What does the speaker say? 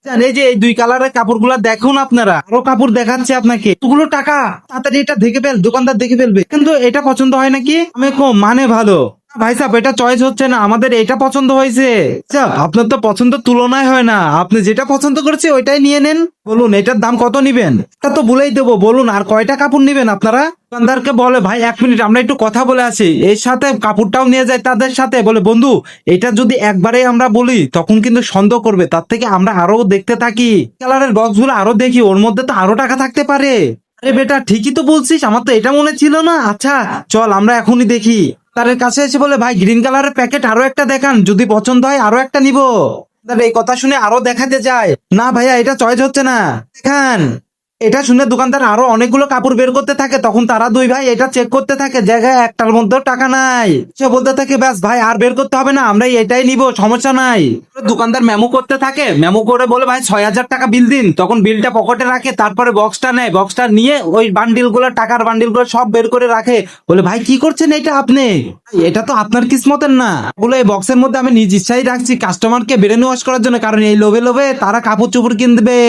জান, এই যে এই দুই কালারের কাপড়গুলো দেখুন আপনারা, আরো কাপড় দেখাচ্ছে আপনাকে, এতগুলো টাকা, তাড়াতাড়ি এটা দেখে ফেল, দোকানদার দেখে ফেলবে। কিন্তু এটা পছন্দ হয় নাকি? আমি কম মানে ভালো ভাই সাহেব, এটা চয়েস হচ্ছে না আমাদের, এটা পছন্দ হয়েছে। আচ্ছা, আপনার তো পছন্দ তুলনায় হয় না, আপনি যেটা পছন্দ করেছে ওইটাই নিয়ে নেন। বলুন এটার দাম কত নিবেন? এটা তো বলেই দেবো, বলুন আর কয়টা কাপড় নিবেন আপনারা? দোকানদারকে বলে ভাই 1 মিনিট আমরা একটু কথা বলে আছি, এর সাথে কাপড়টাও নিয়ে যায় তাদের সাথে, বলে বন্ধু এটা যদি একবারে আমরা বলি তখন কিন্তু সন্দেহ করবে, তার থেকে আমরা আরো দেখতে থাকি, কালারের বক্সগুলো আরো দেখি, ওর মধ্যে তো আরো টাকা থাকতে পারে। আরে বেটা ঠিকই তো বলছিস, আমার তো এটা মনে ছিল না। আচ্ছা চল আমরা এখনই দেখি। তার কাছে এসে বলে ভাই গ্রিন কালারের প্যাকেট আরো একটা দেখান, যদি পছন্দ হয় আরো একটা নিবো। তার এই কথা শুনে আরো দেখাতে যায়, না ভাইয়া এটা চয়েস হচ্ছে না, দেখান। এটা শুনে দোকানদার আরো অনেকগুলো কাপড় বের করতে থাকে, তখন তারা দুই ভাই এটা চেক করতে থাকে, জায়গায় একটার মধ্যেও টাকা নাই। সে বলতে থাকে ব্যাস ভাই আর বের করতে হবে না, আমরা এটাই নিব, সমস্যা নাই। দোকানদার মেমো করতে থাকে, মেমো করে বলে ভাই 6,000 টাকা বিল দিন, তখন বিলটা পকেটে রাখে, তারপরে বক্সটা নেয়, বক্সটা নিয়ে ওই বান্ডিল গুলো, টাকার বান্ডিল গুলো সব বের করে রাখে। বলে ভাই কি করছেন এটা আপনি? এটা তো আপনার কিসমতের না, বলে এই বক্সের মধ্যে আমি নিজ ইচ্ছাই রাখছি কাস্টমারকে ব্রেন ওয়াশ করার জন্য, কারণ এই লোভে লোভে তারা কাপড় চোপড় কিনবে।